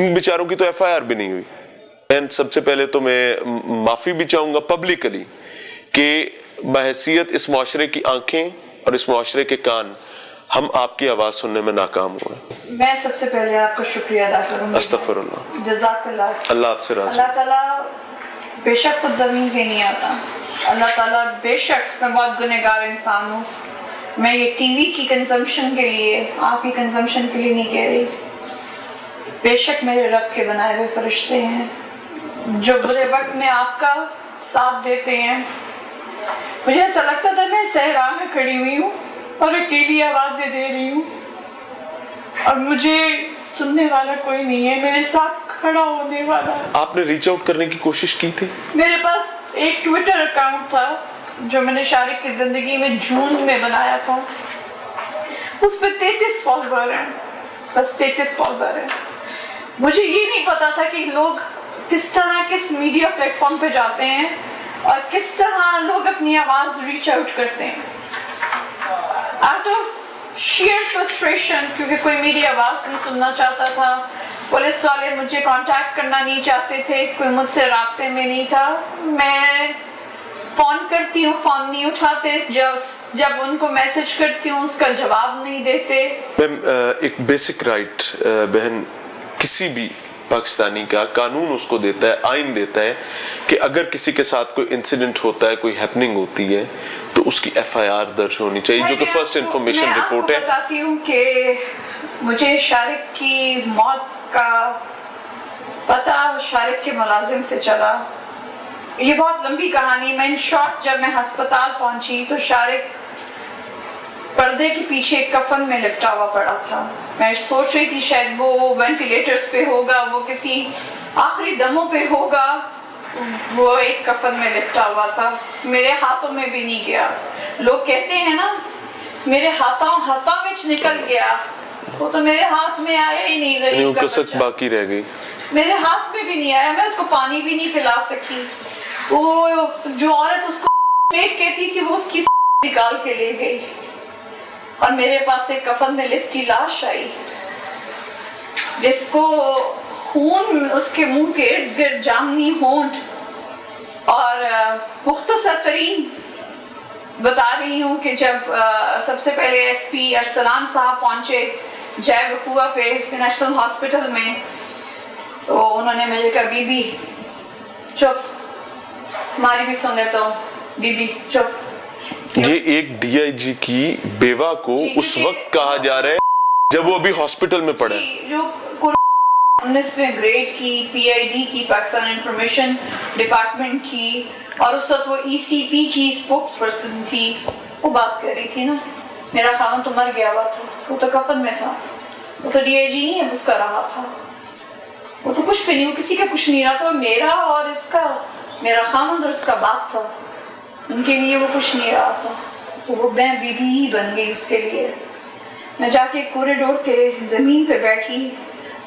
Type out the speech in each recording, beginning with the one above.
इन बेचारों की तो एफआईआर भी नहीं हुई। एंड सबसे पहले तो मैं माफी भी चाहूंगा पब्लिकली कि बहैसियत इस मुआशरे की आंखें और इस मुआशरे के कान हम आपकी आवाज सुनने में नाकाम हुए। मैं सबसे पहले आपका शुक्रिया अदा करूंगी। अस्तगफिरुल्लाह। जज़ाकल्लाह। अल्लाह आपसे राज़ी। अल्लाह ताला बेशक खुद ज़मीन पे नहीं आता। अल्लाह ताला बेशक मैं बहुत गुनहगार इंसान हूँ। मैं ये टीवी की कंजम्पशन के लिए, आपकी कंजम्पशन के लिए नहीं कह रही। बेशक मेरे रब के बनाए हुए फरिश्ते हैं जो बुरे वक्त में आपका साथ देते हैं। मुझे ऐसा लगता था मैं सहरा में खड़ी हुई हूँ और अकेली आवाजें दे रही हूँ और मुझे सुनने वाला कोई नहीं है, मेरे साथ खड़ा होने वाला। आपने रीच आउट करने की कोशिश की थी? मेरे पास एक ट्विटर अकाउंट था जो मैंने शारिक की जिंदगी में जून में बनाया था। उस पर 33 फॉलोअर हैं, बस 33 फॉलोअर हैं। मुझे ये नहीं पता था कि लोग किस तरह किस मीडिया प्लेटफॉर्म पे जाते हैं और किस तरह लोग अपनी आवाज रीच आउट करते हैं आउट ऑफ शेयर फ्रस्ट्रेशन, क्योंकि कोई मेरी आवाज नहीं सुनना चाहता था। पुलिस वाले मुझे कांटेक्ट करना नहीं चाहते थे, कोई मुझसे राब्ते में नहीं था। मैं फोन करती हूँ, फोन नहीं उठाते, जब उनको मैसेज करती हूँ उसका जवाब नहीं देते। एक बेसिक राइट बहन किसी भी पाकिस्तानी का कानून उसको देता है, आइन देता है कि अगर किसी के साथ कोई इंसिडेंट होता है, कोई हैपनिंग होती है तो उसकी एफआईआर दर्ज होनी चाहिए, जो कि फर्स्ट इंफॉर्मेशन रिपोर्ट है। मैं बताती हूँ कि मुझे शारिक की मौत का पता शारिक के मुलाजिम से चला। ये बहुत लंबी कहानी। मैं इन शॉर्ट जब मैं अस्पताल पहुंची तो शारिक पर्दे के पीछे कफन में लिपटा हुआ पड़ा था। मैं सोच रही थी शायद वो वेंटिलेटर्स पे होगा, वो किसी आखिरी दमों पे होगा। वो एक कफन में लिपटा हुआ था, मेरे हाथों में भी नहीं गया। लोग कहते हैं ना मेरे हाथों में निकल गया, वो तो मेरे हाथ में आया ही नहीं। गरीब का कसक बाकी रह गई, मेरे हाथ में भी नहीं आया। मैं उसको पानी भी नहीं पिला सकी। वो जो औरत उसको पेट कहती थी वो उसकी निकाल के ले गई और मेरे पास एक कफन में लिपटी लाश आई जिसको खून उसके मुंह के इर्द गिर्द, जामनी होंठ और मुख्तसर तरीन बता रही हूँ कि जब सबसे पहले एसपी अरसलान साहब पहुंचे जय वकुआ पे नेशनल हॉस्पिटल में, तो उन्होंने मुझे कहा बीबी चुप, हमारी भी सुन लेता हूँ, बीबी चुप। ये एक डीआईजी की बेवा को उस वक्त कहा जा रहा है जब वो अभी हॉस्पिटल में पड़ा है। जो 19वें ग्रेड की पीआईडी की, पाकिस्तान इंफॉर्मेशन डिपार्टमेंट की, और उस वक्त वो ईसीपी की स्पोक्स पर्सन थी, वो बात कर रही थी ना मेरा खावन तो मर गया हुआ था, वो तो कफन में था, वो तो डीआईजी नहीं है उसका रहा था, वो तो कुछ भी नहीं, वो किसी का कुछ नहीं रहा था, मेरा और इसका, मेरा खावन और उसका बाप था, उनके लिए वो कुछ नहीं रहा था। तो वो मैं बीबी ही बन गई उसके लिए। मैं जाके कॉरिडोर के जमीन पे बैठी,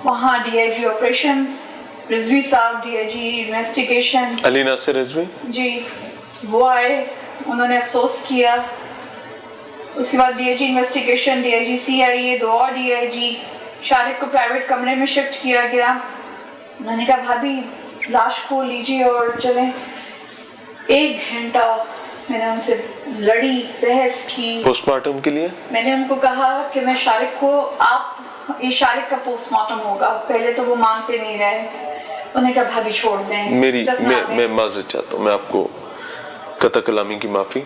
वहाँ डीआईजी ऑपरेशंस रिजवी साहब, डीआईजी इन्वेस्टिगेशन अली नासिर रिजवी जी, वो आए, उन्होंने अफसोस किया। उसके बाद डीआईजी इन्वेस्टिगेशन, डीआईजी सीआईए, 2 और डीआईजी, शारिक को प्राइवेट कमरे में शिफ्ट किया गया। मैंने कहा भाभी लाश को लीजिए और चलें। 1 घंटा मैंने उनसे लड़ी, बहस की पोस्टमार्टम के लिए। मैंने उनको कहा कि मैं शारिक को, आप ये शारिक का पोस्टमार्टम होगा। पहले तो वो मानते नहीं रहे, उन्हें कहा भाभी छोड़ दें। मैं माजरत चाहता हूँ, मैं आपको कतई कलामी की माफी।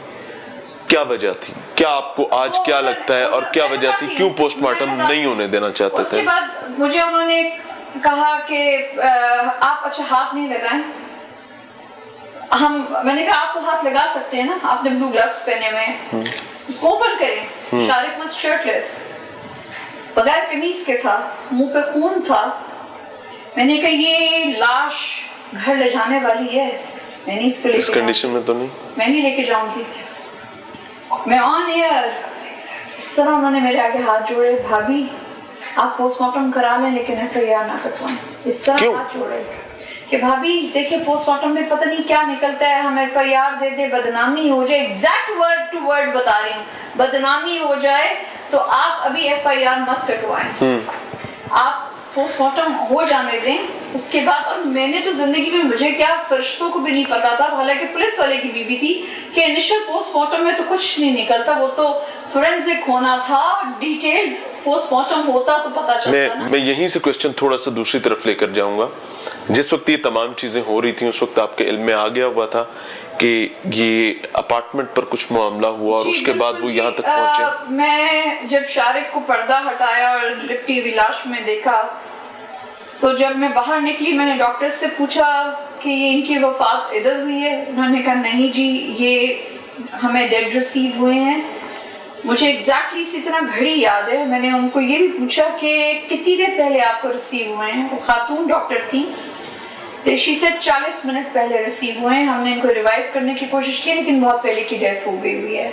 क्या वजह थी, क्या आपको आज क्या लगता है और क्या वजह थी, क्यों पोस्टमार्टम नहीं होने देना चाहते थे? उसके बाद मुझे उन्होंने कहा कि आप अच्छा हाथ नहीं लगाएं। मैंने कहा आप तो हाथ लगा सकते हैं ना, आपने ब्लू ग्लव्स पहने हुए हैं, उसको ओपन करें। शारिक वाज शर्टलेस, बगैर कमीज के था, मुंह पे खून था। मैंने कहा ये लाश घर ले जाने वाली है, मैं नहीं इसको इस कंडीशन में तो नहीं, मैं नहीं लेके जाऊंगी। मैं ऑन एयर इस तरह उन्होंने मेरे आगे हाथ जोड़े, भाभी आप पोस्टमार्टम करा लें लेकिन एफआईआर ना करवाएं। इस तरह हाथ जोड़े कि भाभी देखिए पोस्टमार्टम में पता नहीं क्या निकलता है, हम एफआईआर दे दे, बदनामी हो जाए, एग्जैक्ट वर्ड टू वर्ड बता रही हूँ, बदनामी हो जाए तो आप अभी एफआईआर मत कटवाएं। आप पोस्टमार्टम हो जाने दें उसके बाद। और मैंने तो जिंदगी में, मुझे क्या फरिश्तों को भी नहीं पता था, हालांकि पुलिस वाले की बीवी थी, कि इनिशियल पोस्टमार्टम में तो कुछ नहीं निकलता, वो तो फोरेंसिक होना था, डिटेल पोस्टमार्टम होता तो पता चलता ना। मैं यहीं से क्वेश्चन थोड़ा सा दूसरी तरफ लेकर जाऊंगा। जिस वक्त ये तमाम चीजें हो रही थी उस वक्त आपके इल्म में आ गया हुआ था कि ये अपार्टमेंट पर कुछ मामला हुआ और उसके बाद वो यहाँ तक पहुंचे? मैं जब शारिक को पर्दा हटाया और लिपटी हुई लाश में देखा, तो जब मैं बाहर निकली मैंने डॉक्टर से पूछा कि ये इनकी वफात इधर हुई है? उन्होंने कहा नहीं जी, ये हमें डेड रिसीव हुए हैं। मुझे एग्जैक्टली इसी तरह घड़ी याद है। मैंने उनको ये भी पूछा कि कितनी देर पहले आपको रिसीव हुए हैं? वो खातून डॉक्टर थी, शी से 40 मिनट पहले रिसीव हुए हैं। हमने इनको रिवाइव करने की कोशिश की लेकिन बहुत पहले की डेथ हो गई हुई है।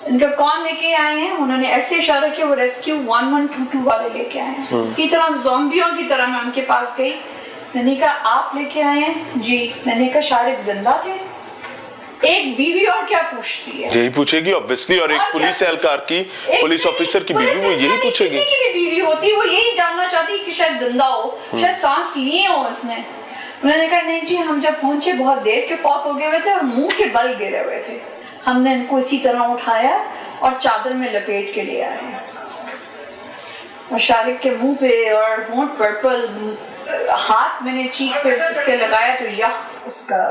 इनका कौन लेके आए हैं? उन्होंने ऐसे इशारा किया वो रेस्क्यू 1122 वाले लेके आए हैं। इसी तरह ज़ॉम्बियों की तरह मैं उनके पास गई। मैंने कहा आप लेके आए हैं? जी। मैंने कहा शारिक जिंदा थे? एक बीवी और क्या पूछती है? यही पूछेगी ऑब्वियसली। और एक पुलिस एहलकार की, पुलिस ऑफिसर की बीवी वो यही पूछेगी। किसी की भी बीवी होती वो यही जानना चाहती कि शायद जिंदा हो, शायद सांस लिए हो उसने। उन्होंने कहा नहीं जी, हम जब पहुंचे बहुत देर के फौत हो गए हुए थे और मुंह के बल गिरे हुए थे। हमने इनको इसी तरह उठाया और चादर में लपेट के ले आए और शारिक के मुंह पे और होंठ पर्पल, हाथ मैंने चीख पे उसके लगाया तो यह उसका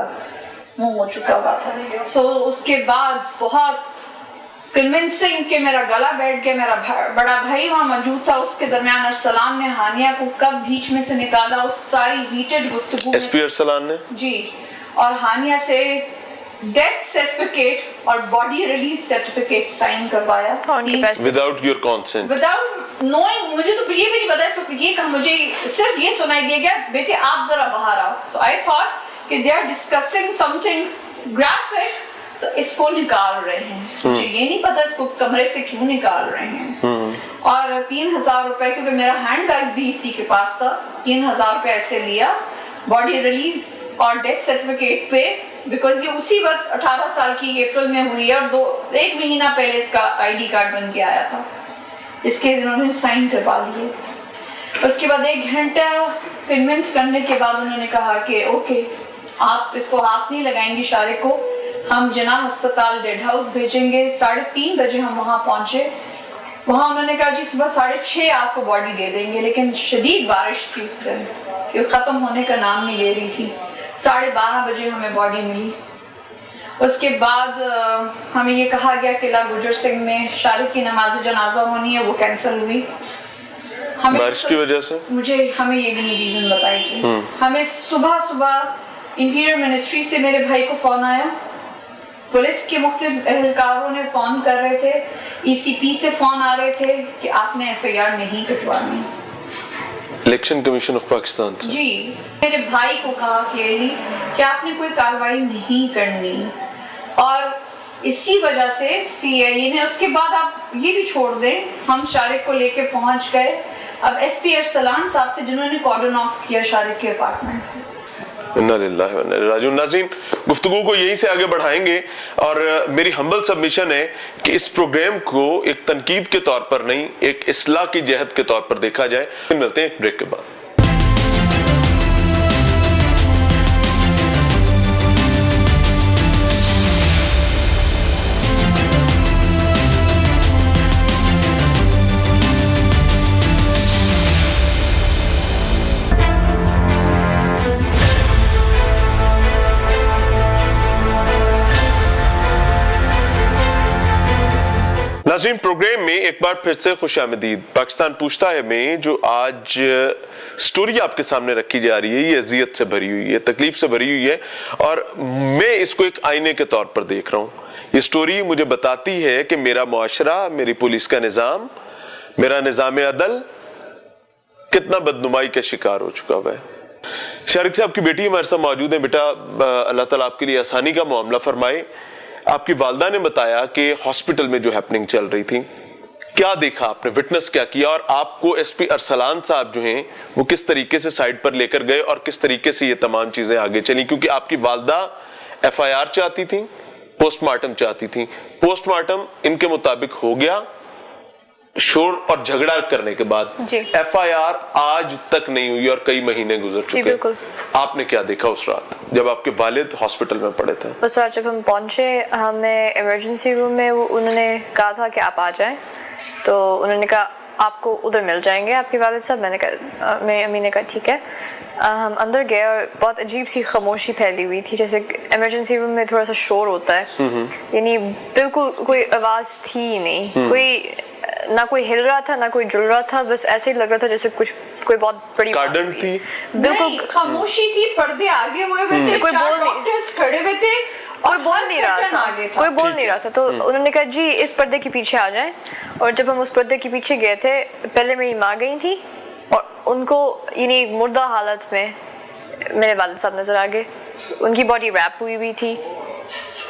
मुंह हो चुका हुआ था। सो उसके बाद बहुत कन्विंसिंग के मेरा गला बैठ गया। मेरा बड़ा भाई वहाँ मौजूद था। उसके दरमियान अरसलान ने हानिया को कब बीच में से निकाला उस सारी हीटेड गुफ्तगू एसपी अरसलान ने जी, और हानिया से डेथ सर्टिफिकेट और बॉडी रिलीज सर्टिफिकेट साइन करवाया without your consent, without knowing. मुझे तो ये भी नहीं पता इसको, ये कहा मुझे सिर्फ ये सुनाई दिया गया बेटे आप जरा बाहर आओ। सो आई थॉट कि they are discussing something graphic, तो इसको निकाल रहे हैं। मुझे ये नहीं पता इसको कमरे से क्यों निकाल रहे हैं। और 3000 रुपए, क्योंकि मेरा हैंडबैग भी इसी के पास था, 3000 रुपए ऐसे लिया बॉडी रिलीज और डेथ सर्टिफिकेट पे, बिकॉज ये उसी वक्त 18 साल की अप्रैल में हुई है और 1 महीना पहले इसका आईडी कार्ड बन के आया था। इसके इन्होंने साइन करवा लिए। उसके बाद 1 घंटा कन्विंस करने के बाद उन्होंने कहा कि ओके आप इसको हाथ नहीं लगाएंगे शारिक को, हम जिन्ना अस्पताल डेड हाउस भेजेंगे। 3:30 बजे हम वहां पहुंचे। वहां उन्होंने कहा जी सुबह 6:30 आपको बॉडी दे देंगे, लेकिन शदीद बारिश थी उस दिन, ये खत्म होने का नाम नहीं ले रही थी। 12:30 बजे हमें बॉडी मिली। उसके बाद हमें ये कहा गया किला गुजर सिंह में शारिक की नमाज जनाजा होनी है, वो कैंसिल हुई। बारिश की वजह से हमें ये भी नहीं रीजन बताई थी। हमें सुबह इंटीरियर मिनिस्ट्री से मेरे भाई को फोन आया, पुलिस के मुख्तलिफ एहलकारों ने फोन कर रहे थे, ECP से फोन आ रहे थे कि आपने FIR नहीं कटवानी। इलेक्शन कमीशन ऑफ पाकिस्तान से जी, मेरे भाई को कहा क्लियरली कि आपने कोई कार्रवाई नहीं करनी, और इसी वजह से CIA ने। उसके बाद आप ये भी छोड़ दें, हम शारिक को लेके पहुंच गए अब SP अरसलान साहब से, जिन्होंने कॉर्डन ऑफ किया शारिक के अपार्टमेंट को। नाज़रीन, गुफ्तगू को यहीं से आगे बढ़ाएंगे और मेरी हम्बल सबमिशन है कि इस प्रोग्राम को एक तनकीद के तौर पर नहीं, एक इस्लाह की जहद के तौर पर देखा जाए। मिलते हैं एक ब्रेक के बाद। नाज़रीन, प्रोग्राम में एक बार फिर से खुशामदीद। पाकिस्तान पूछता है में जो आज स्टोरी आपके सामने रखी जा रही है, ये अजियत से भरी हुई है, तकलीफ से भरी हुई है, और मैं इसको एक आईने के तौर पर देख रहा हूँ। ये स्टोरी मुझे बताती है कि मेरा मुआशरा, मेरी पुलिस का निज़ाम, मेरा निज़ाम अदल कितना बदनुमाई का शिकार हो चुका हुआ है। शारिक साहब की बेटी हमारे साथ मौजूद है। बेटा, अल्लाह ताला आपके लिए आसानी का मामला फरमाए। आपकी वालदा ने बताया कि हॉस्पिटल में जो हैपनिंग चल रही थी, क्या देखा आपने, विटनेस क्या किया, और आपको SP अरसलान साहब जो हैं वो किस तरीके से साइड पर लेकर गए और किस तरीके से ये तमाम चीजें आगे चली? क्योंकि आपकी वालदा FIR चाहती थी, पोस्टमार्टम चाहती थी। पोस्टमार्टम इनके मुताबिक हो गया, शोर और झगड़ा करने के बाद जी। FIR आज तक नहीं हुई और कई महीने गुजर चुके। बिल्कुल। आपने क्या देखा उस रात जब आपके वालिद हॉस्पिटल में पड़े थे? उस रात जब हम पहुंचे, हमें इमरजेंसी रूम में उन्होंने कहा था कि आप आ जाएं, तो उन्होंने कहा आपको उधर मिल जाएंगे आपके वालिद साहब। मैंने कहा, मेरी अम्मी ने कहा ठीक है। हम अंदर गए और बहुत अजीब सी खामोशी फैली हुई थी, जैसे इमरजेंसी रूम में थोड़ा सा शोर होता है, यानी बिल्कुल कोई आवाज थी ही नहीं, कोई ना कोई हिल रहा था ना कोई जुल रहा था, बस ऐसे ही लग रहा था जैसे कुछ कोई बहुत बड़ी कार्डन थी। बिल्कुल खामोशी थी, पर्दे आगे हुए थे, कोई बोल नहीं, डॉक्टर्स खड़े हुए थे, कोई बोल नहीं रहा था, कोई बोल नहीं रहा था। तो उन्होंने कहा जी इस पर्दे के पीछे आ जाएं, और जब हम उस पर्दे के पीछे गए थे, पहले मेरी माँ गई थी और उनको यानी मुर्दा हालत में मेरे वालिद साहब नजर आ गए, उनकी बॉडी रैप हुई थी,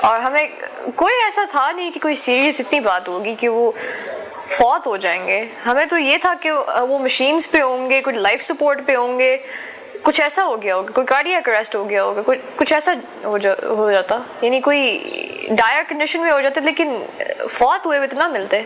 और हमें कोई ऐसा था नहीं कि कोई सीरियस इतनी बात होगी कि वो फौत हो जाएंगे। हमें तो ये था कि वो मशीन्स पे होंगे, कुछ लाइफ सपोर्ट पे होंगे, कुछ ऐसा हो गया होगा, कोई कार्डियक अरेस्ट हो गया होगा, कुछ ऐसा हो जाता, यानी कोई डायर कंडीशन में हो जाते, लेकिन फौत हुए इतना मिलते।